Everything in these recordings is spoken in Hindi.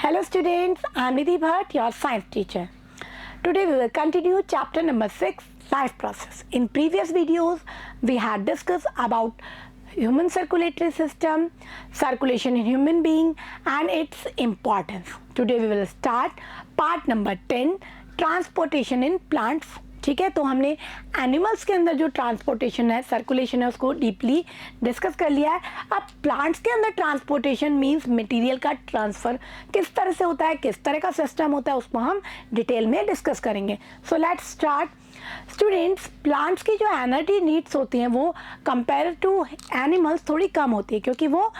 Hello students, I am Nidhi Bhatt, your science teacher. Today we will continue chapter number 6, life process. In previous videos, we had discussed about human circulatory system, circulation in human being and its importance. Today we will start part number 10, transportation in plants. ठीक है, तो हमने एनिमल्स के अंदर जो ट्रांसपोर्टेशन है, सर्कुलेशन है, उसको डीपली डिस्कस कर लिया है. अब प्लांट्स के अंदर ट्रांसपोर्टेशन मींस मटेरियल का ट्रांसफ़र किस तरह से होता है, किस तरह का सिस्टम होता है, उसको हम डिटेल में डिस्कस करेंगे. So let's start. Students, plants की जो एनर्जी नीड्स होती हैं वो कंपेयर टू एनिमल्स थोड़ी कम होती है, क्योंकि वो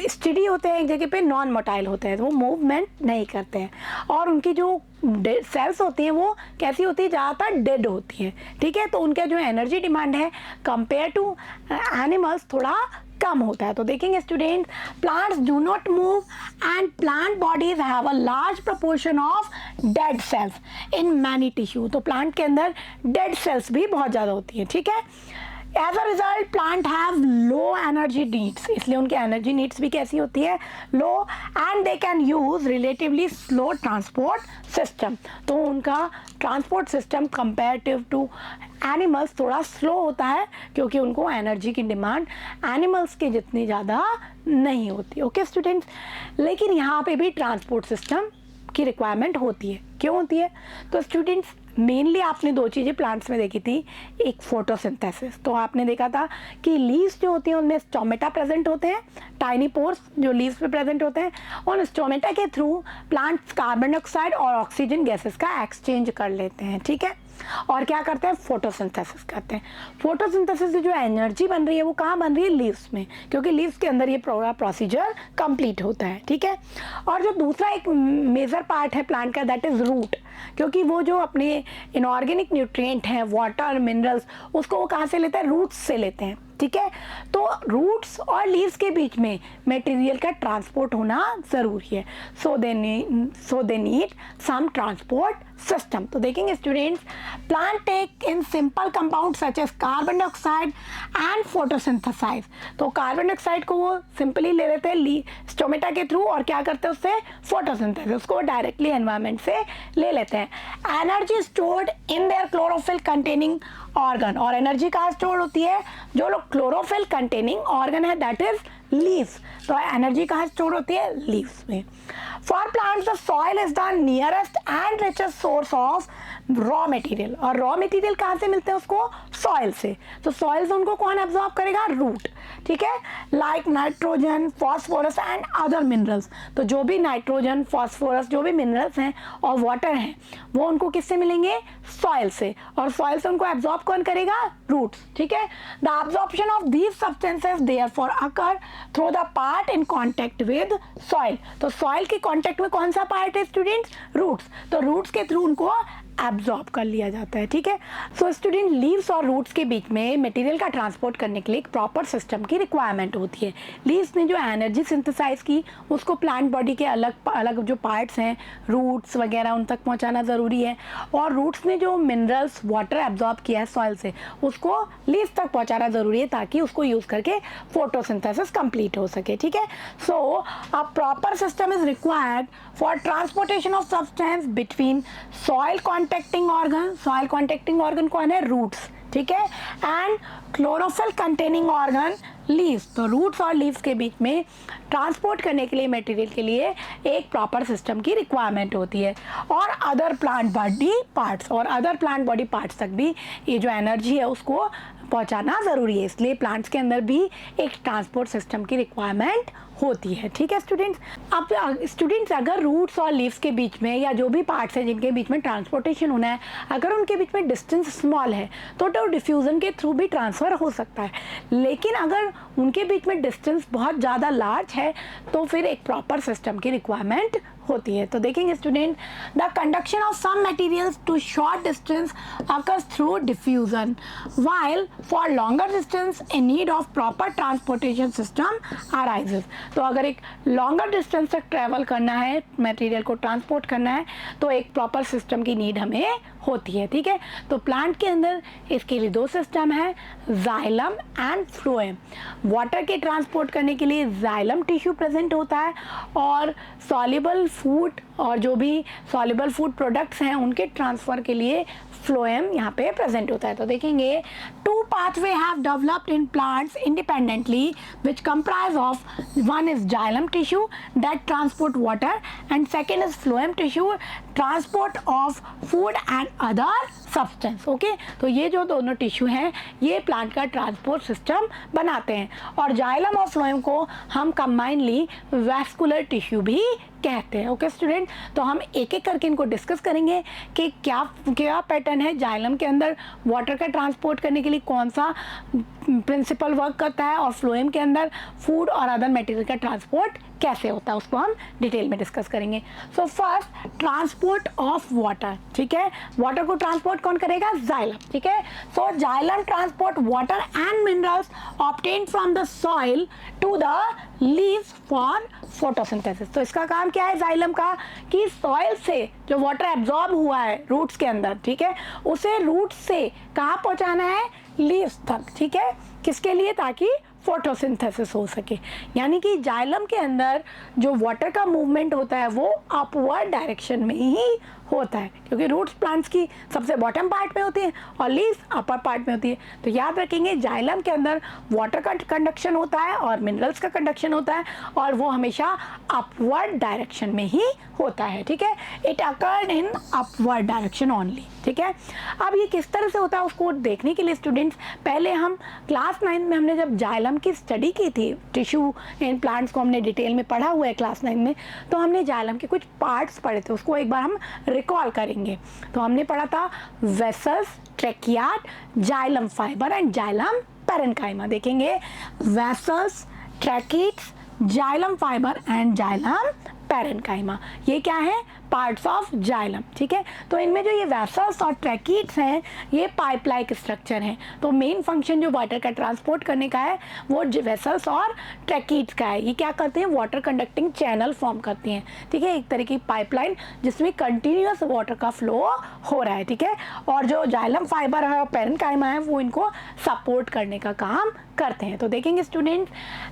स्टडी होते हैं एक जगह पे, नॉन मोटाइल होते हैं, वो मूवमेंट नहीं करते हैं, और उनकी जो सेल्स होती हैं वो कैसी होती है, ज़्यादातर डेड होती हैं. ठीक है, तो उनका जो एनर्जी डिमांड है कंपेयर टू एनिमल्स थोड़ा कम होता है. तो देखेंगे student, plants do not move and plant bodies have a large proportion of dead cells in many tissue. तो प्लांट के अंदर डेड सेल्स भी बहुत ज़्यादा होती हैं. ठीक है, as a result plant have low energy needs, इसलिए उनकी एनर्जी नीड्स भी कैसी होती है, low, and they can use relatively slow transport system. तो उनका transport system comparative to animals थोड़ा स्लो होता है, क्योंकि उनको एनर्जी की डिमांड एनिमल्स के जितनी ज़्यादा नहीं होती. ओके स्टूडेंट्स, लेकिन यहाँ पे भी ट्रांसपोर्ट सिस्टम की रिक्वायरमेंट होती है. क्यों होती है? तो स्टूडेंट्स, मेनली आपने दो चीज़ें प्लांट्स में देखी थी. एक फोटोसिंथेसिस, तो आपने देखा था कि लीव्स जो होती हैं उनमें स्टोमेटा प्रेजेंट होते हैं, टाइनी पोर्स जो लीव्स पे प्रेजेंट होते हैं, और स्टोमेटा के थ्रू प्लांट्स कार्बन डाइऑक्साइड और ऑक्सीजन गैसेस का एक्सचेंज कर लेते हैं. ठीक है, और क्या करते हैं, फोटोसिंथेसिस करते हैं. फोटोसिंथेसिस से जो एनर्जी बन रही है वो कहाँ बन रही है, लीव्स में, क्योंकि लीव्स के अंदर ये पूरा प्रोसीजर कंप्लीट होता है. ठीक है, और जो दूसरा एक मेजर पार्ट है प्लांट का, दैट इज रूट, क्योंकि वो जो अपने इनऑर्गेनिक न्यूट्रिएंट हैं, वाटर, मिनरल्स, उसको वो कहाँ से लेते हैं, रूट्स से लेते हैं. ठीक है, तो रूट्स और लीव्स के बीच में मटेरियल का ट्रांसपोर्ट होना ज़रूरी है. So they need some transport system. तो देखेंगे students, plant take in simple compound such as carbon dioxide and photosynthesize. तो कार्बन डाइऑक्साइड को वो सिंपली ले लेते हैं स्टोमेटा के थ्रू, और क्या करते हैं उससे, फोटोसिंथेसिस, उसको डायरेक्टली एनवायरनमेंट से ले लेते हैं. Energy stored in their chlorophyll containing organ, और एनर्जी कहाँ स्टोर होती है, जो लोग क्लोरोफिल कंटेनिंग ऑर्गन है, दैट इज लीव्स. तो एनर्जी कहाँ स्टोर होती है, लीव्स में. For plants the soil is the nearest and richest source of raw material, और रॉ मटेरियल कहाँ से मिलते हैं उसको, सॉइल से. तो सॉइल से उनको कौन एब्जॉर्ब करेगा, रूट. ठीक है, like nitrogen, phosphorus and other minerals. तो जो भी नाइट्रोजन, फॉस्फोरस, जो भी मिनरल्स हैं और वाटर हैं, वो उनको किससे मिलेंगे, सॉइल से, और सॉइल से उनको एब्जॉर्ब कौन करेगा, रूट्स. ठीक है, the absorption of these substances therefore occur through the part in contact with soil. तो सॉइल के कॉन्टेक्ट में कौन सा पार्ट है स्टूडेंट्स, रूट्स. तो रूट्स के थ्रू उनको एब्जॉर्ब कर लिया जाता है. ठीक है, सो स्टूडेंट, लीव्स और रूट्स के बीच में मटेरियल का ट्रांसपोर्ट करने के लिए एक प्रॉपर सिस्टम की रिक्वायरमेंट होती है. लीव्स ने जो एनर्जी सिंथेसाइज की, उसको प्लांट बॉडी के अलग अलग जो पार्ट्स हैं, रूट्स वगैरह, उन तक पहुंचाना ज़रूरी है, और रूट्स ने जो मिनरल्स, वाटर एब्जॉर्ब किया है सॉइल से, उसको लीव्स तक पहुंचाना ज़रूरी है, ताकि उसको यूज़ करके फोटोसिंथेसिस कंप्लीट हो सके. ठीक है, so a proper system is required for transportation of substance between soil contacting organ. Soil contacting organ कौन है, रूट्स. ठीक है, and chlorophyll containing organ, leaves. तो रूट्स और लीव्स के बीच में ट्रांसपोर्ट करने के लिए मटेरियल के लिए एक प्रॉपर सिस्टम की रिक्वायरमेंट होती है. और अदर प्लांट बॉडी पार्ट्स, और अदर प्लांट बॉडी पार्ट्स तक भी ये जो एनर्जी है उसको पहुंचाना ज़रूरी है. इसलिए प्लांट्स के अंदर भी एक ट्रांसपोर्ट सिस्टम की रिक्वायरमेंट होती है. ठीक है स्टूडेंट्स, अब स्टूडेंट्स, अगर रूट्स और लीव्स के बीच में, या जो भी पार्ट्स हैं जिनके बीच में ट्रांसपोर्टेशन होना है, अगर उनके बीच में डिस्टेंस स्मॉल है तो डिफ्यूज़न के थ्रू भी ट्रांसफ़र हो सकता है. लेकिन अगर उनके बीच में डिस्टेंस बहुत ज़्यादा लार्ज है तो फिर एक प्रॉपर सिस्टम की रिक्वायरमेंट होती है. तो देखेंगे student, the conduction of some materials to short distance occurs through diffusion, while for longer distance a need of proper transportation system arises. तो अगर एक लॉन्गर डिस्टेंस तक ट्रैवल करना है, मटेरियल को ट्रांसपोर्ट करना है, तो एक प्रॉपर सिस्टम की नीड हमें होती है, ठीक है। तो प्लांट के अंदर इसके लिए दो सिस्टम है, जाइलम एंड फ्लोएम। वाटर के ट्रांसपोर्ट करने के लिए जाइलम टिश्यू प्रेजेंट होता है और सॉल्युबल फूड और जो भी सॉल्युबल फूड प्रोडक्ट्स हैं उनके ट्रांसफ़र के लिए फ्लोएम यहाँ पे प्रेजेंट होता है। तो देखेंगे two pathway have developed in plants independently which comprise of one is xylem tissue that transport water and second is phloem tissue transport of food and other substance. Okay, तो ये जो दोनों टिश्यू हैं ये प्लांट का ट्रांसपोर्ट सिस्टम बनाते हैं और जाइलम और फ्लोएम को हम कंबाइनली वैस्कुलर टिश्यू भी कहते हैं। ओके स्टूडेंट, तो हम एक एक करके इनको डिस्कस करेंगे कि क्या क्या पैटर्न है जाइलम के अंदर वाटर का ट्रांसपोर्ट करने के लिए कौन सा प्रिंसिपल वर्क करता है और फ्लोएम के अंदर फूड और अदर मटेरियल का ट्रांसपोर्ट कैसे होता है उसको हम डिटेल में डिस्कस करेंगे। So first transport of water, ठीक है। वाटर को ट्रांसपोर्ट कौन करेगा? जाइलम, ठीक है। So xylem transport water and minerals obtained from the soil to the leaves for photosynthesis. तो इसका काम क्या है जाइलम का कि सॉइल से जो वाटर एब्जॉर्ब हुआ है रूट्स के अंदर, ठीक है, उसे रूट्स से कहाँ पहुँचाना है? लीव्स तक, ठीक है। किसके लिए? ताकि फोटोसिंथेसिस हो सके। यानी कि जाइलम के अंदर जो वाटर का मूवमेंट होता है वो अपवर्ड डायरेक्शन में ही होता है क्योंकि रूट्स प्लांट्स की सबसे बॉटम पार्ट में होती है और लीव्स अपर पार्ट में होती है। तो याद रखेंगे जाइलम के अंदर वाटर का कंडक्शन होता है और मिनरल्स का कंडक्शन होता है और वो हमेशा अपवर्ड डायरेक्शन में ही होता है, ठीक है। It occurred in upward direction only, ठीक है। अब ये किस तरह से होता है उसको देखने के लिए स्टूडेंट्स पहले हम क्लास 9 में हमने जब जाइलम की स्टडी की थी, टिश्यू इन प्लांट्स को हमने डिटेल में पढ़ा हुआ है क्लास 9 में, तो हमने जाइलम के कुछ पार्ट्स पढ़े थे, उसको एक बार हम रिकॉल करेंगे। तो हमने पढ़ा था vessels, tracheids, xylem fibre and xylem parenchyma. देखेंगे vessels, tracheids, xylem fibre and xylem parenchyma, ये क्या है? पार्ट्स ऑफ जाइलम, ठीक है। तो इनमें जो ये वेसल्स और ट्रैकिट्स हैं ये पाइप लाइक स्ट्रक्चर हैं। तो मेन फंक्शन जो वाटर का ट्रांसपोर्ट करने का है वो वेसल्स और ट्रैकिट्स का है। ये क्या करते हैं? वाटर कंडक्टिंग चैनल फॉर्म करती हैं, ठीक है। एक तरह की पाइपलाइन जिसमें कंटिन्यूअस वाटर का फ्लो हो रहा है, ठीक है। और जो जाइलम फाइबर है और पैरेन्काइमा है वो इनको सपोर्ट करने का काम करते हैं। तो देखेंगे student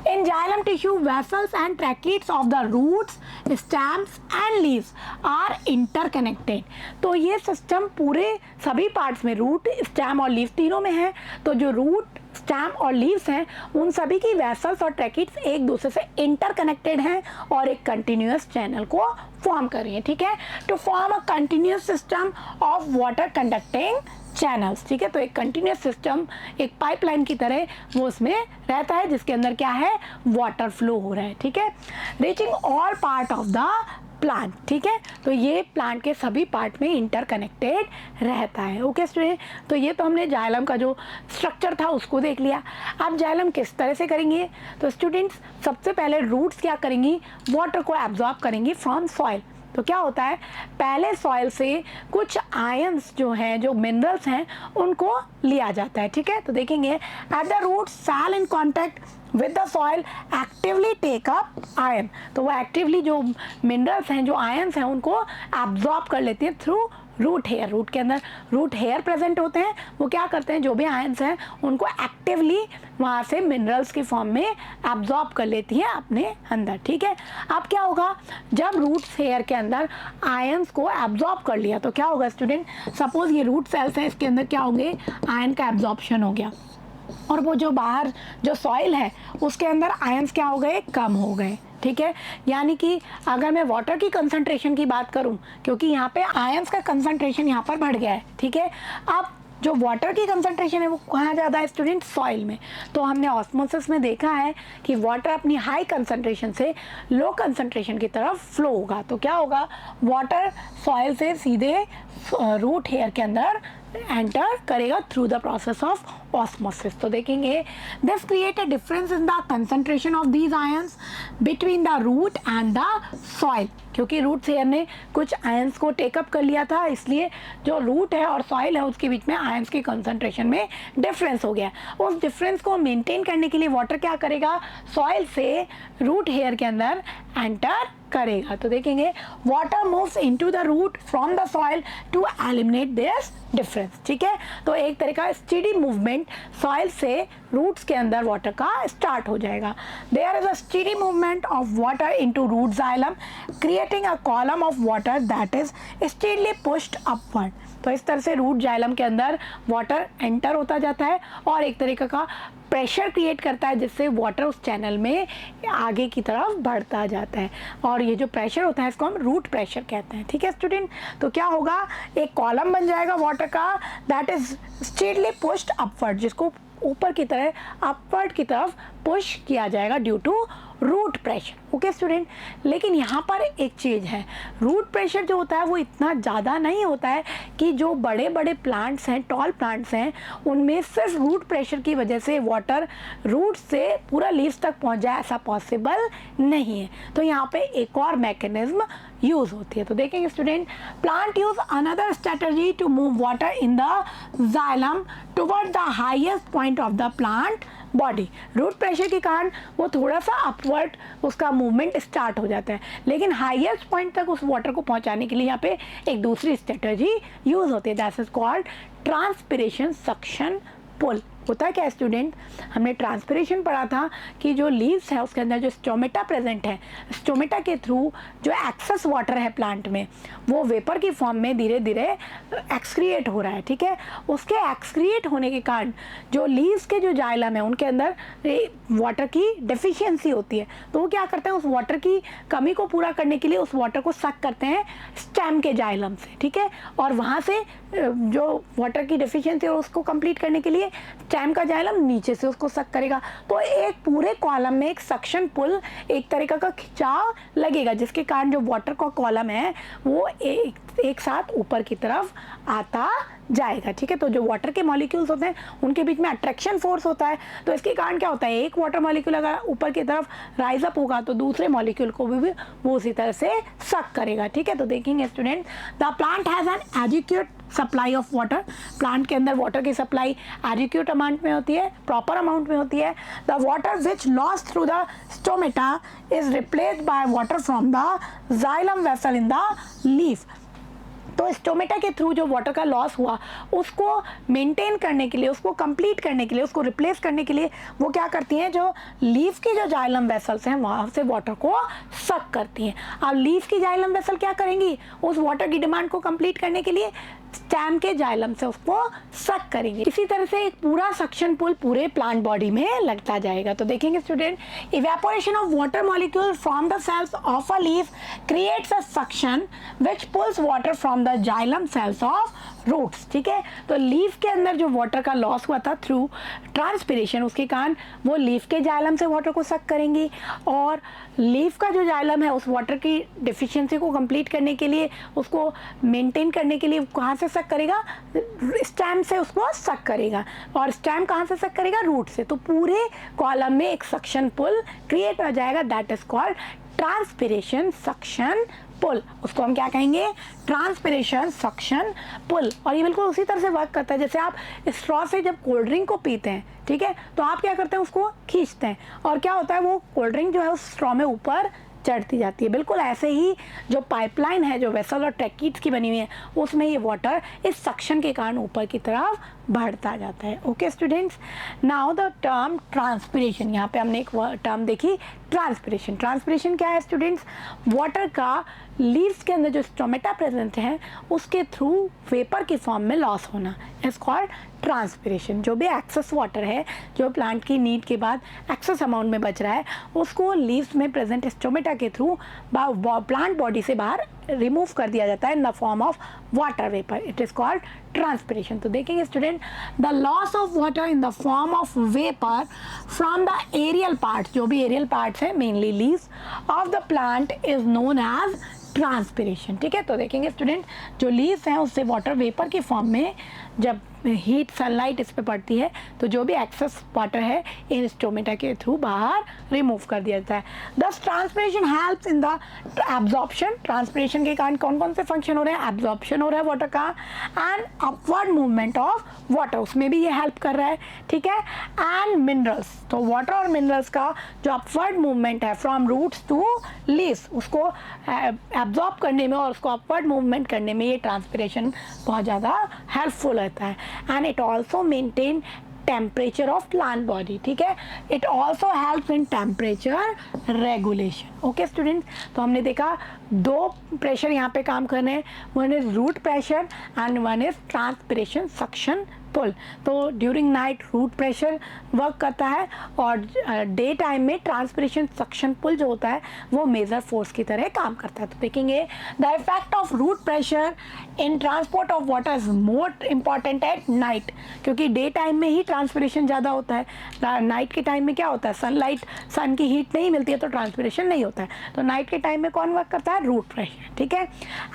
in xylem tissue vessels and tracheids of the roots, stems and leaves are interconnected. तो ये सिस्टम पूरे सभी पार्ट्स में रूट, स्टेम और लीव तीनों में है। तो जो रूट, स्टेम और लीव्स हैं उन सभी की वेसल्स और ट्रैकिट्स एक दूसरे से इंटरकनेक्टेड हैं और एक कंटिन्यूअस चैनल को फॉर्म कर रही है, ठीक है। To form a continuous system of water conducting channels, ठीक है। तो एक कंटिन्यूअस सिस्टम एक पाइपलाइन की तरह वो उसमें रहता है जिसके अंदर क्या है? वाटर फ्लो हो रहा है, ठीक है। Reaching all part of the plant, ठीक है। तो ये प्लांट के सभी पार्ट में इंटरकनेक्टेड रहता है। ओके स्टूडेंट, तो ये तो हमने जाइलम का जो स्ट्रक्चर था उसको देख लिया। अब जाइलम किस तरह से करेंगे? तो स्टूडेंट्स सबसे पहले रूट्स क्या करेंगी? वाटर को एब्जॉर्ब करेंगी फ्रॉम सॉइल। तो क्या होता है? पहले सॉइल से कुछ आयंस जो हैं, जो मिनरल्स हैं, उनको लिया जाता है, ठीक है। तो देखेंगे at the root soil in contact with the soil actively take up ion. तो वो एक्टिवली जो मिनरल्स हैं, जो आयंस हैं, उनको एब्जॉर्ब कर लेती है थ्रू रूट हेयर। रूट के अंदर रूट हेयर प्रेजेंट होते हैं, वो क्या करते हैं? जो भी आयंस हैं उनको एक्टिवली वहाँ से मिनरल्स की फॉर्म में एब्जॉर्ब कर लेती है अपने अंदर, ठीक है। अब क्या होगा? जब रूट हेयर के अंदर आयंस को एब्जॉर्ब कर लिया तो क्या होगा स्टूडेंट? सपोज ये रूट सेल्स हैं, इसके अंदर क्या होंगे? आयन का एब्जॉर्प्शन हो गया और वो जो बाहर जो सॉइल है उसके अंदर आयंस क्या हो गए? कम हो गए, ठीक है। यानी कि अगर मैं वाटर की कंसंट्रेशन की बात करूं, क्योंकि यहाँ पे आयंस का कंसंट्रेशन यहाँ पर बढ़ गया है, ठीक है। अब जो वाटर की कंसंट्रेशन है वो कहाँ ज़्यादा है स्टूडेंट? सॉइल में। तो हमने ऑस्मोसिस में देखा है कि वाटर अपनी हाई कंसंट्रेशन से लो कंसंट्रेशन की तरफ फ्लो होगा। तो क्या होगा? वाटर सॉइल से सीधे रूट हेयर के अंदर एंटर करेगा through the process of osmosis. तो देखेंगे this create a difference in the concentration of these ions between the root and the soil. क्योंकि रूट हेयर ने कुछ आयंस को टेकअप कर लिया था, इसलिए जो रूट है और सॉइल है उसके बीच में आयंस की कंसंट्रेशन में डिफरेंस हो गया। उस डिफरेंस को मेंटेन करने के लिए वाटर क्या करेगा, सॉइल से रूट हेयर के अंदर एंटर करेगा। तो देखेंगे water moves into the root from the soil to eliminate this difference. ठीक है, तो एक तरह का स्टेडी मूवमेंट सॉइल से रूट्स के अंदर वाटर का स्टार्ट हो जाएगा। There is a steady movement of water into root xylem creating a column of water that is steadily pushed upward. तो इस तरह से रूट जाइलम के अंदर वाटर एंटर होता जाता है और एक तरीके का प्रेशर क्रिएट करता है, जिससे वाटर उस चैनल में आगे की तरफ बढ़ता जाता है, और ये जो प्रेशर होता है इसको हम रूट प्रेशर कहते हैं। ठीक है स्टूडेंट, तो क्या होगा, एक कॉलम बन जाएगा वाटर का that is steadily pushed upward, जिसको ऊपर की तरह अपवर्ड की तरफ पुश किया जाएगा due to root pressure. Okay student, लेकिन यहाँ पर एक चीज़ है, रूट प्रेशर जो होता है वो इतना ज़्यादा नहीं होता है कि जो बड़े बड़े प्लांट्स हैं, टॉल प्लांट्स हैं, उनमें सिर्फ रूट प्रेशर की वजह से वाटर रूट से पूरा लीव्स तक पहुँच जाए, ऐसा पॉसिबल नहीं है। तो यहाँ पे एक और मैकेनिज्म यूज़ होती है। तो देखेंगे student, plant use another strategy to move water in the xylem toward the highest point of the plant body. Root pressure के कारण वो थोड़ा सा अपवर्ड उसका मूवमेंट स्टार्ट हो जाता है, लेकिन हाईएस्ट पॉइंट तक उस वाटर को पहुंचाने के लिए यहाँ पे एक दूसरी स्ट्रेटजी यूज होती है, that is called transpiration suction pull. होता है क्या स्टूडेंट, हमने ट्रांसपिरेशन पढ़ा था कि जो लीव्स है उसके अंदर जो स्टोमेटा प्रेजेंट है, स्टोमेटा के थ्रू जो एक्सेस वाटर है प्लांट में वो वेपर की फॉर्म में धीरे धीरे एक्सक्रिएट हो रहा है। ठीक है, उसके एक्सक्रिएट होने के कारण जो लीव्स के जो जाइलम है उनके अंदर वाटर की डेफिशिएंसी होती है, तो वो क्या करते हैं, उस वाटर की कमी को पूरा करने के लिए उस वाटर को सक करते हैं स्टेम के जाइलम से। ठीक है, और वहाँ से जो वाटर की डेफिशिएंसी है उसको कंप्लीट करने के लिए स्टेम का जाइलम नीचे से उसको सक करेगा। तो एक पूरे कॉलम में एक सक्शन पुल, एक तरीका का खिंचाव लगेगा, जिसके कारण जो वाटर का कॉलम है वो एक साथ ऊपर की तरफ आता जाएगा। ठीक है, तो जो वाटर के मॉलिक्यूल्स होते हैं उनके बीच में अट्रैक्शन फोर्स होता है, तो इसके कारण क्या होता है, एक वाटर मॉलिक्यूल अगर ऊपर की तरफ राइज अप होगा तो दूसरे मॉलिक्यूल को भी वो उसी तरह से सक करेगा। ठीक है, तो देखेंगे student, the plant has an adequate supply of water. Plant के अंदर वाटर की सप्लाई एडिक्वेट अमाउंट में होती है, प्रॉपर अमाउंट में होती है। The water which loss through the stomata is replaced by water from the xylem vessel in the leaf. तो स्टोमेटा के थ्रू जो वाटर का लॉस हुआ उसको मेंटेन करने के लिए, उसको कंप्लीट करने के लिए, उसको रिप्लेस करने के लिए वो क्या करती हैं, जो लीफ की जो जाइलम वेसल्स हैं वहाँ से वाटर को सक करती हैं। अब लीफ की जाइलम वेसल क्या करेंगी, उस वाटर की डिमांड को कंप्लीट करने के लिए स्टेम के जाइलम से उसको सक करेंगे। इसी तरह से एक पूरा सक्शन पुल पूरे प्लांट बॉडी में लगता जाएगा। तो देखेंगे student, evaporation of water molecule from the cells of a leaf creates a suction which pulls water from the xylem cells of roots. ठीक है, तो लीफ के अंदर जो वाटर का लॉस हुआ था थ्रू ट्रांसपिरेशन, उसके कारण वो लीफ के जाइलम से वाटर को सक करेंगी, और लीफ का जो जाइलम है उस वाटर की डिफिशियंसी को कंप्लीट करने के लिए, उसको मेंटेन करने के लिए कहाँ से सक करेगा, स्टेम से उसको सक करेगा, और स्टेम कहाँ से सक करेगा, रूट से। तो पूरे कॉलम में एक सक्शन पुल क्रिएट हो जाएगा, that is called transpiration suction pull. उसको हम क्या कहेंगे, ट्रांसपिरेशन सक्शन पुल। और ये बिल्कुल उसी तरह से वर्क करता है जैसे आप स्ट्रॉ से जब कोल्ड ड्रिंक को पीते हैं, ठीक है, तो आप क्या करते हैं, उसको खींचते हैं, और क्या होता है, वो कोल्ड ड्रिंक जो है उस स्ट्रॉ में ऊपर चढ़ती जाती है। बिल्कुल ऐसे ही जो पाइपलाइन है, जो वेसल और ट्रैकीज की बनी हुई है, उसमें ये वाटर इस सक्शन के कारण ऊपर की तरफ बढ़ता जाता है। Okay students, now the term transpiration, यहाँ पे हमने एक टर्म देखी ट्रांसपिरेशन। ट्रांसपिरेशन क्या है स्टूडेंट्स, वाटर का लीव्स के अंदर जो स्टोमेटा प्रेजेंट है उसके थ्रू वेपर की फॉर्म में लॉस होना इज कॉल्ड ट्रांसपिरेशन। जो भी एक्सेस वाटर है, जो प्लांट की नीड के बाद एक्सेस अमाउंट में बच रहा है, उसको लीव्स में प्रेजेंट स्टोमेटा के थ्रू प्लांट बॉडी से बाहर रिमूव कर दिया जाता है in the form of water vapour, it is called transpiration. तो देखेंगे student, the loss of water in the form of vapour from the aerial part, जो भी एरियल पार्ट्स है mainly leaves of the plant is known as transpiration. ठीक है, तो देखेंगे स्टूडेंट, जो लीव्स हैं उससे वाटर वेपर की फॉर्म में जब हीट सनलाइट इस पे पड़ती है तो जो भी एक्सेस वाटर है इन स्टोमेटा के थ्रू बाहर रिमूव कर दिया जाता है. दस transpiration helps in the absorption. Transpiration के कारण कौन कौन से फंक्शन हो रहे हैं? एब्जॉर्प्शन हो रहा है वाटर का and upward movement of water, उसमें भी ये हेल्प कर रहा है. ठीक है. एंड मिनरल्स, तो वाटर और मिनरल्स का जो अपवर्ड मूवमेंट है फ्रॉम रूट्स टू लीव्स, उसको एब्जॉर्ब करने में और उसको अपवर्ड मूवमेंट करने में ये ट्रांसपिरेशन बहुत ज़्यादा हेल्पफुल रहता है. And it also maintain temperature of plant body. ठीक है. It also helps in temperature regulation. Okay student, तो हमने देखा दो प्रेशर यहाँ पे काम कर रहे हैं. One is root pressure and one is transpiration suction pull. तो during night root pressure work करता है और डे टाइम में ट्रांसपिरेशन सक्शन पुल जो होता है वो मेजर फोर्स की तरह काम करता है. तो देखेंगे the effect of root pressure in transport of water is more important at night, क्योंकि डे टाइम में ही ट्रांसपिरेशन ज़्यादा होता है. नाइट के टाइम में क्या होता है? सनलाइट, सन की हीट नहीं मिलती है तो ट्रांसपिरेशन नहीं होता है. तो नाइट के टाइम में कौन वर्क करता है? Root pressure. ठीक है.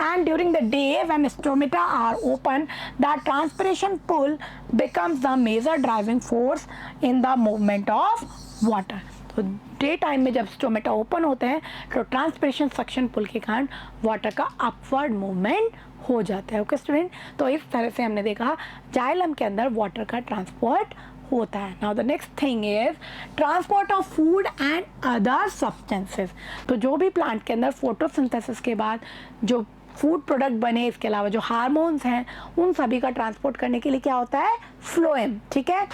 And during the day when stomata are open the transpiration pull becomes the major driving force in the movement of water. तो डे टाइम में जब स्टोमेटा ओपन होते हैं तो ट्रांसपिरेशन सक्शन पुल के कारण वाटर का अपवर्ड मूवमेंट हो जाता है. ओके स्टूडेंट, तो इस तरह से हमने देखा जाइलम के अंदर वाटर का ट्रांसपोर्ट होता है. Now the next thing is transport of food and other substances. तो जो भी प्लांट के अंदर फोटोसिंथेसिस के बाद जो फूड प्रोडक्ट बने, इसके अलावा जो हार्मोन्स हैं उन सभी का ट्रांसपोर्ट करने के लिए क्या होता है? फ्लोएम. ठीक है.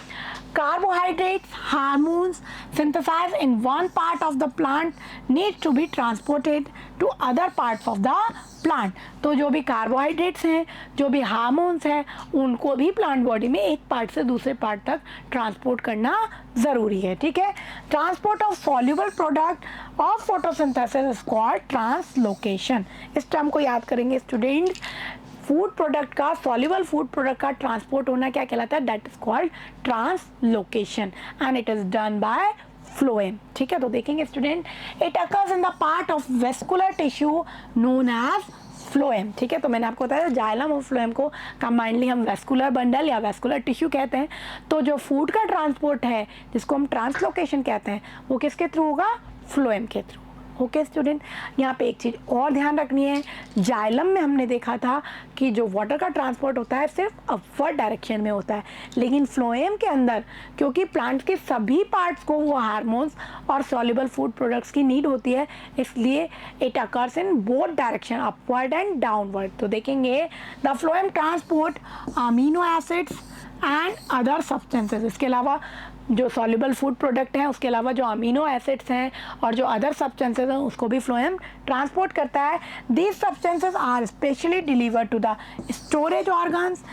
Carbohydrates, hormones synthesized in one part of the plant need to be transported to other parts of the plant. तो जो भी कार्बोहाइड्रेट्स हैं, जो भी हार्मोन्स हैं, उनको भी प्लांट बॉडी में एक पार्ट से दूसरे पार्ट तक ट्रांसपोर्ट करना ज़रूरी है. ठीक है. Transport of soluble product of photosynthesis is called translocation. इस टर्म को याद करेंगे स्टूडेंट्स. फूड प्रोडक्ट का, सॉल्युबल फूड प्रोडक्ट का ट्रांसपोर्ट होना क्या कहलाता है? That is called translocation and it is done by phloem. ठीक है. तो देखेंगे student, it occurs in the part of vascular tissue known as phloem. ठीक है. तो मैंने आपको बताया जाइलम और फ्लोएम को कंबाइंडली हम वेस्कुलर बंडल या वेस्कुलर टिश्यू कहते हैं. तो जो फूड का ट्रांसपोर्ट है जिसको हम ट्रांसलोकेशन कहते हैं वो किसके थ्रू होगा? फ्लोएम के थ्रू. ओके स्टूडेंट, यहाँ पे एक चीज़ और ध्यान रखनी है. जाइलम में हमने देखा था कि जो वाटर का ट्रांसपोर्ट होता है सिर्फ अपवर्ड डायरेक्शन में होता है, लेकिन फ्लोएम के अंदर क्योंकि प्लांट के सभी पार्ट्स को वो हार्मोन्स और सॉल्युबल फूड प्रोडक्ट्स की नीड होती है, इसलिए it occurs in both direction, upward and downward. तो देखेंगे the phloem transport amino acids and other substances. इसके अलावा जो सॉल्युबल फूड प्रोडक्ट हैं उसके अलावा जो अमीनो एसिड्स हैं और जो अदर सब्सटेंसेस हैं उसको भी फ्लोएम ट्रांसपोर्ट करता है. These substances are specially delivered to the storage organs,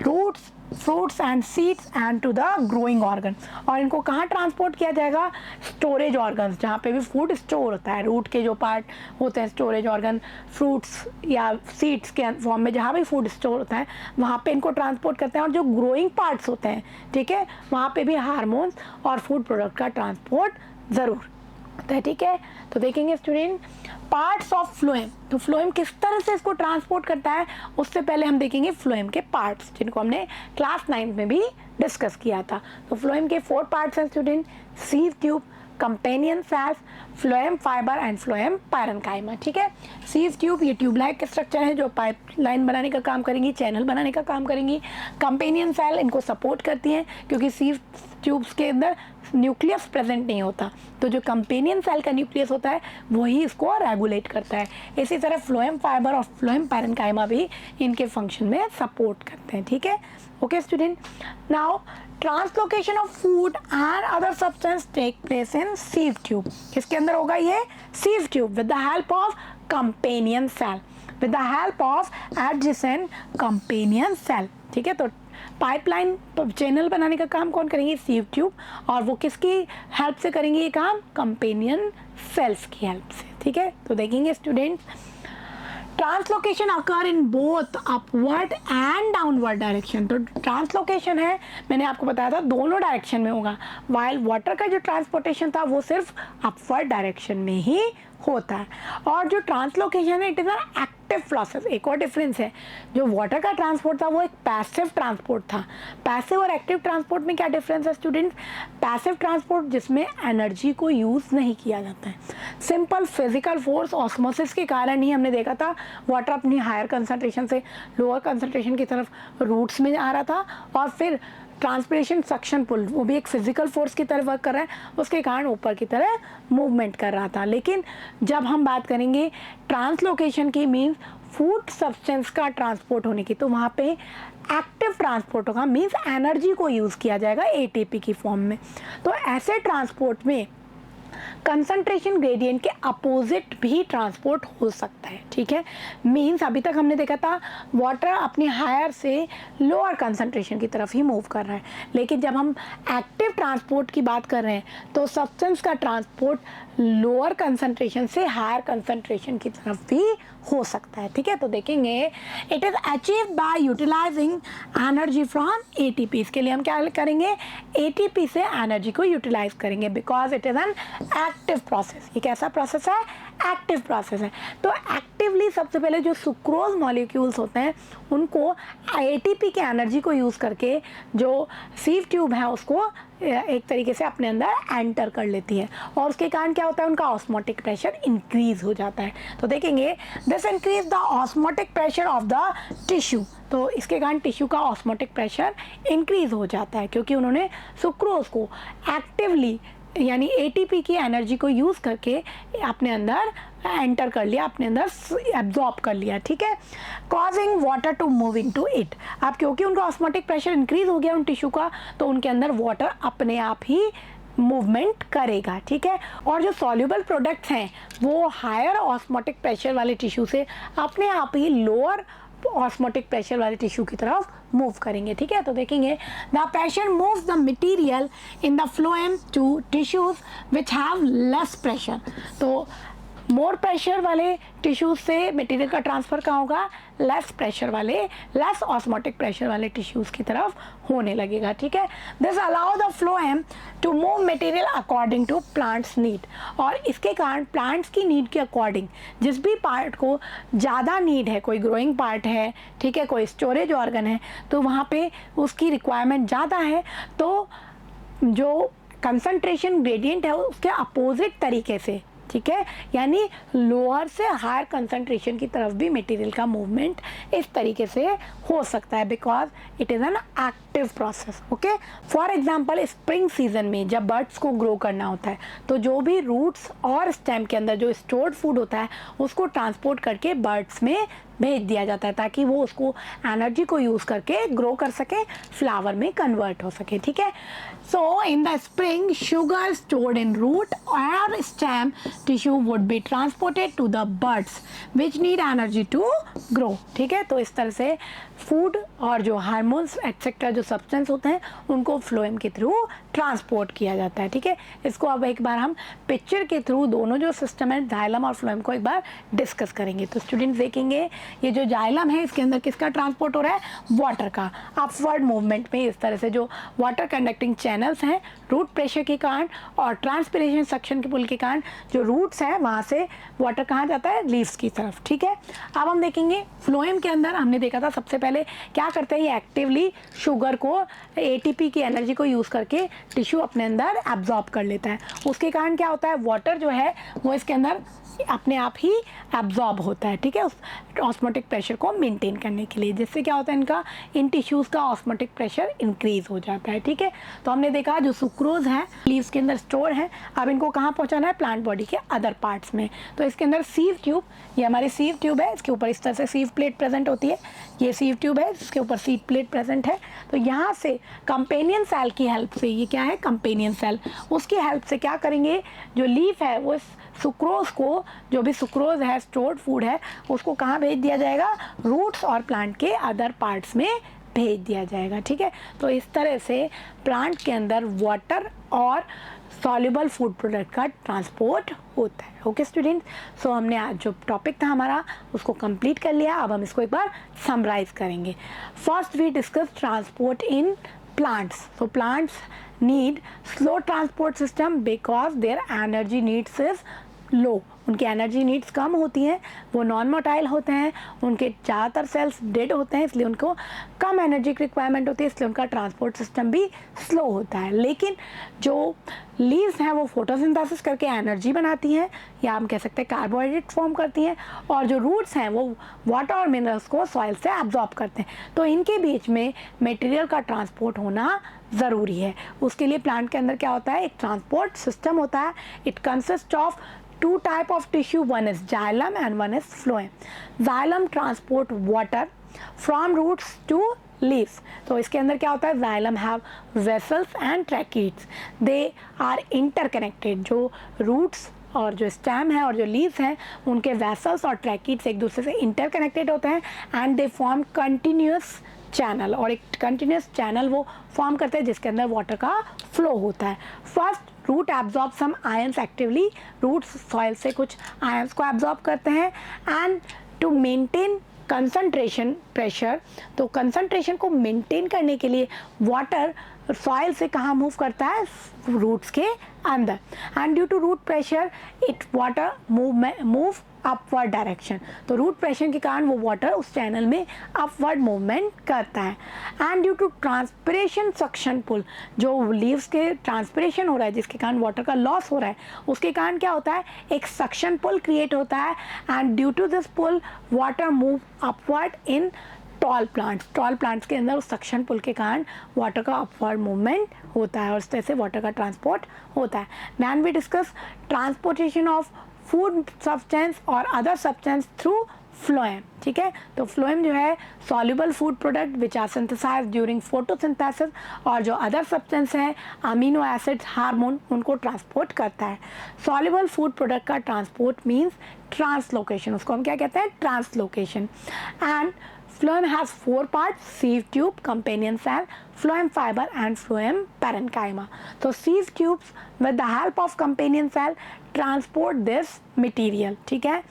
roots, fruits and seeds and to the growing organ. और इनको कहाँ ट्रांसपोर्ट किया जाएगा? स्टोरेज ऑर्गन्स, जहाँ पे भी फूड स्टोर होता है. रूट के जो पार्ट होते हैं स्टोरेज ऑर्गन, फ्रूट्स या सीड्स के फॉर्म में जहाँ भी फूड स्टोर होता है वहाँ पे इनको ट्रांसपोर्ट करते हैं. और जो ग्रोइंग पार्ट्स होते हैं, ठीक है, वहाँ पे भी हार्मोन्स और फूड प्रोडक्ट का ट्रांसपोर्ट ज़रूर होता है. ठीक है. तो देखेंगे स्टूडेंट पार्ट्स ऑफ फ्लोएम. तो फ्लोएम किस तरह से इसको ट्रांसपोर्ट करता है उससे पहले हम देखेंगे फ्लोएम के पार्ट्स, जिनको हमने क्लास 9 में भी डिस्कस किया था. तो फ्लोएम के 4 पार्ट्स हैं student: sieve tube, companion cells, phloem fibre and phloem parenchyma. ठीक है. सीव ट्यूब ये ट्यूब लाइक स्ट्रक्चर है जो पाइपलाइन बनाने का काम करेंगी, चैनल बनाने का काम करेंगी. कंपेनियन सेल इनको सपोर्ट करती हैं क्योंकि सीव ट्यूब्स के अंदर न्यूक्लियस प्रेजेंट नहीं होता, तो जो कंपेनियन सेल का न्यूक्लियस होता है वही इसको रेगुलेट करता है. इसी तरह फ्लोएम फाइबर और फ्लोएम पैरेन्काइमा भी इनके फंक्शन में सपोर्ट करते हैं. ठीक है. Okay student, now translocation of food and other substance take place in sieve tube. किसके अंदर होगा ये? Sieve tube with the help of companion cell, with the help of adjacent companion cell. ठीक है. तो पाइपलाइन चैनल बनाने का काम कौन करेंगे? Sieve tube. और वो किसकी हेल्प से करेंगे ये काम? कंपेनियन सेल्स की हेल्प से. ठीक है. तो देखेंगे students translocation occur in both upward and downward direction. तो ट्रांसलोकेशन है, मैंने आपको बताया था, दोनों डायरेक्शन में होगा, वाइल वाटर का जो ट्रांसपोर्टेशन था वो सिर्फ अपवर्ड डायरेक्शन में ही होता है. और जो ट्रांसलोकेशन है it is an active process. एक और डिफरेंस है, जो वाटर का ट्रांसपोर्ट था वो एक पैसिव ट्रांसपोर्ट था। पैसिव और एक्टिव ट्रांसपोर्ट में क्या डिफरेंस है स्टूडेंट्स? पैसिव ट्रांसपोर्ट जिसमें एनर्जी को यूज़ नहीं किया जाता है, सिंपल फिजिकल फोर्स ऑस्मोसिस के कारण ही हमने देखा था वाटर अपनी हायर कंसंट्रेशन से लोअर कंसंट्रेशन की तरफ रूट्स में आ रहा था, और फिर ट्रांसपिरेशन सक्शन पुल वो भी एक फिजिकल फोर्स की तरफ वर्क कर रहा है, उसके कारण ऊपर की तरह मूवमेंट कर रहा था। लेकिन जब हम बात करेंगे ट्रांसलोकेशन की, मीन्स फूड सब्सटेंस का ट्रांसपोर्ट होने की, तो वहाँ पे एक्टिव ट्रांसपोर्ट होगा, मीन्स एनर्जी को यूज़ किया जाएगा एटीपी की फॉर्म में। तो ऐसे ट्रांसपोर्ट में कंसंट्रेशन ग्रेडियंट के अपोजिट भी ट्रांसपोर्ट हो सकता है, ठीक है। मीन्स अभी तक हमने देखा था वाटर अपनी हायर से लोअर कंसंट्रेशन की तरफ ही मूव कर रहा है, लेकिन जब हम एक्टिव ट्रांसपोर्ट की बात कर रहे हैं तो सब्सटेंस का ट्रांसपोर्ट लोअर कंसंट्रेशन से हायर कंसंट्रेशन की तरफ भी हो सकता है, ठीक है। तो देखेंगे it is achieve by utilising energy from ATP. इसके लिए हम क्या करेंगे? एटीपी से एनर्जी को यूटिलाइज करेंगे, because it is an active process. ये कैसा प्रोसेस है? एक्टिव प्रोसेस है। तो एक्टिवली सबसे पहले जो सुक्रोज मॉलिक्यूल्स होते हैं उनको एटीपी के एनर्जी को यूज़ करके जो सीव ट्यूब है उसको एक तरीके से अपने अंदर एंटर कर लेती है, और उसके कारण क्या होता है? उनका ऑस्मोटिक प्रेशर इंक्रीज हो जाता है। तो देखेंगे this increase the osmotic pressure of the tissue. तो इसके कारण टिश्यू का ऑस्मोटिक प्रेशर इंक्रीज हो जाता है, क्योंकि उन्होंने सुक्रोज को एक्टिवली यानी एटीपी की एनर्जी को यूज़ करके अपने अंदर एंटर कर लिया, अपने अंदर एब्जॉर्ब कर लिया, ठीक है। Causing water to move into it. अब क्योंकि उनका ऑस्मोटिक प्रेशर इंक्रीज हो गया उन टिश्यू का, तो उनके अंदर वाटर अपने आप ही मूवमेंट करेगा, ठीक है। और जो सॉल्युबल प्रोडक्ट्स हैं वो हायर ऑस्मोटिक प्रेशर वाले टिश्यू से अपने आप ही लोअर ऑस्मोटिक प्रेशर वाले टिश्यू की तरफ मूव करेंगे, ठीक है। तो देखेंगे the pressure moves the material in the phloem to tissues which have less pressure. तो मोर प्रेशर वाले टिश्यूज से मटेरियल का ट्रांसफ़र कहाँ होगा? लेस प्रेशर वाले, लेस ऑस्मोटिक प्रेशर वाले टिश्यूज़ की तरफ होने लगेगा, ठीक है। This allow the phloem to move material according to plants need. और इसके कारण प्लांट्स की नीड के अकॉर्डिंग जिस भी पार्ट को ज़्यादा नीड है, कोई ग्रोइंग पार्ट है, ठीक है, कोई स्टोरेज ऑर्गन है, तो वहाँ पे उसकी रिक्वायरमेंट ज़्यादा है, तो जो कंसंट्रेशन ग्रेडियंट है उसके अपोजिट तरीके से, ठीक है, यानी लोअर से हायर कंसंट्रेशन की तरफ भी मटेरियल का मूवमेंट इस तरीके से हो सकता है, because it is an active process, okay. For example spring season में जब बर्ड्स को ग्रो करना होता है तो जो भी रूट्स और स्टेम के अंदर जो स्टोर्ड फूड होता है उसको ट्रांसपोर्ट करके बर्ड्स में भेज दिया जाता है, ताकि वो उसको एनर्जी को यूज़ करके ग्रो कर सके, फ्लावर में कन्वर्ट हो सके, ठीक है। So in the spring sugar stored in root और stem tissue would be transported to the birds which need energy to grow, ठीक है। तो इस तरह से फूड और जो हार्मोन्स एक्सेट्रा जो सब्सटेंस होते हैं उनको फ्लोएम के थ्रू ट्रांसपोर्ट किया जाता है, ठीक है। इसको अब एक बार हम पिक्चर के थ्रू दोनों जो सिस्टम है जाइलम और फ्लोएम को एक बार डिस्कस करेंगे। तो स्टूडेंट्स देखेंगे ये जो जाइलम है इसके अंदर किसका ट्रांसपोर्ट हो रहा है? वाटर का। अपवर्ड मूवमेंट में इस तरह से जो वाटर कंडक्टिंग चैनल्स हैं रूट प्रेशर के कारण और ट्रांसपिरेशन सक्शन के पुल के कारण जो रूट्स हैं वहाँ से वाटर कहाँ जाता है? लीव्स की तरफ, ठीक है। अब हम देखेंगे फ्लोएम के अंदर हमने देखा था सबसे पहले क्या करते हैं, ये एक्टिवली शुगर को एटीपी की एनर्जी को यूज़ करके टिश्यू अपने अंदर एब्जॉर्ब कर लेता है। उसके कारण क्या होता है? वाटर जो है वो इसके अंदर अपने आप ही एब्जॉर्ब होता है, ठीक है, उस ऑस्मोटिक प्रेशर को मेंटेन करने के लिए, जिससे क्या होता है इनका इन टिश्यूज़ का ऑस्मोटिक प्रेशर इंक्रीज हो जाता है, ठीक है। तो हमने देखा जो सुक्रोज है लीव्स के अंदर स्टोर है, अब इनको कहाँ पहुँचाना है? प्लांट बॉडी के अदर पार्ट्स में। तो इसके अंदर सीव ट्यूब, ये हमारी सीव ट्यूब है, इसके ऊपर इस तरह से सीव प्लेट प्रेजेंट होती है, ये सीव ट्यूब है इसके ऊपर सीव प्लेट प्रेजेंट है। तो यहाँ से कंपेनियन सेल की हेल्प से, ये क्या है? कंपेनियन सेल, उसकी हेल्प से क्या करेंगे? जो लीफ है वो सुक्रोज को, जो भी सुक्रोज है स्टोर्ड फूड है, उसको कहाँ भेज दिया जाएगा? रूट्स और प्लांट के अदर पार्ट्स में भेज दिया जाएगा, ठीक है। तो इस तरह से प्लांट के अंदर वाटर और सॉल्युबल फूड प्रोडक्ट का ट्रांसपोर्ट होता है, ओके स्टूडेंट। सो हमने आज जो टॉपिक था हमारा उसको कंप्लीट कर लिया। अब हम इसको एक बार समराइज करेंगे। First we discuss transport in plants. So plants need slow transport system because their energy needs is लो, उनकी एनर्जी नीड्स कम होती हैं, वो नॉन मोटाइल होते हैं, उनके ज़्यादातर सेल्स डेड होते हैं, इसलिए उनको कम एनर्जी की रिक्वायरमेंट होती है, इसलिए उनका ट्रांसपोर्ट सिस्टम भी स्लो होता है। लेकिन जो लीव्स हैं वो फोटोसिंथेसिस करके एनर्जी बनाती हैं, या हम कह सकते हैं कार्बोहाइड्रेट फॉर्म करती हैं, और जो रूट्स हैं वो वाटर और मिनरल्स को सॉइल से एब्जॉर्ब करते हैं। तो इनके बीच में मटेरियल का ट्रांसपोर्ट होना ज़रूरी है। उसके लिए प्लांट के अंदर क्या होता है, एक ट्रांसपोर्ट सिस्टम होता है। It consist of two type of tissue, one is xylem and one is phloem. Xylem transport water from roots to leaves. तो इसके अंदर क्या होता है, xylem have vessels and tracheids. They are interconnected. जो roots और जो स्टेम है और जो लीव्स हैं उनके वेसल्स और ट्रैकीड्स एक दूसरे से इंटरकनेक्टेड होते हैं and they form continuous channel, और एक कंटिन्यूस चैनल वो फॉर्म करते हैं जिसके अंदर वाटर का फ्लो होता है। First root absorb some ions actively, roots soil से कुछ आयंस को एब्जॉर्ब करते हैं and to maintain concentration pressure, तो कंसंट्रेशन को मेंटेन करने के लिए वाटर सॉइल से कहाँ मूव करता है, रूट्स के अंदर, and due to root pressure it water move upward direction, तो रूट प्रेशर के कारण वो वाटर उस चैनल में अपवर्ड मूवमेंट करता है। And due to transpiration suction pull, जो लीव्स के ट्रांसपिरेशन हो रहा है जिसके कारण वाटर का लॉस हो रहा है, उसके कारण क्या होता है, एक सक्शन पुल क्रिएट होता है and due to this pull water move upward in tall plants के अंदर उस सक्शन पुल के कारण वाटर का अपवर्ड मूवमेंट होता है और इस तरह से वाटर का ट्रांसपोर्ट होता है। Then we discuss transportation of food substance और अदर सब्सटेंस थ्रू फ्लोएम, ठीक है। तो फ्लोएम जो है soluble food product which are synthesised during photosynthesis, और जो अदर सब्सटेंस है अमीनो एसिड्स, हार्मोन, उनको ट्रांसपोर्ट करता है। सॉल्युबल फूड प्रोडक्ट का ट्रांसपोर्ट मीन्स ट्रांसलोकेशन, उसको हम क्या कहते हैं, translocation. And phloem has 4 parts: sieve tube, companion cell, phloem fiber and phloem parenchyma. So sieve tubes with the help of companion cell transport this material, ठीक है।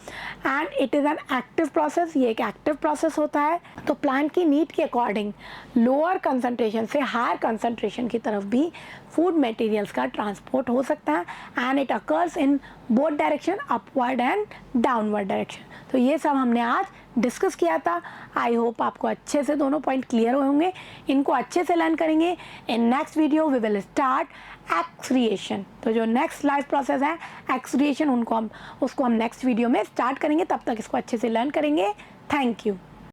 and it is an active process, ये एक active process होता है। तो plant की need के according lower concentration से higher concentration की तरफ भी food materials का transport हो सकता है and it occurs in both direction, upward and downward direction। तो ये सब हमने आज डिस्कस किया था। आई होप आपको अच्छे से दोनों पॉइंट क्लियर होंगे, इनको अच्छे से लर्न करेंगे। In next video we will start excretion, तो जो नेक्स्ट लाइफ प्रोसेस है एक्सक्रिएशन, उसको हम नेक्स्ट वीडियो में स्टार्ट करेंगे। तब तक इसको अच्छे से लर्न करेंगे। Thank you.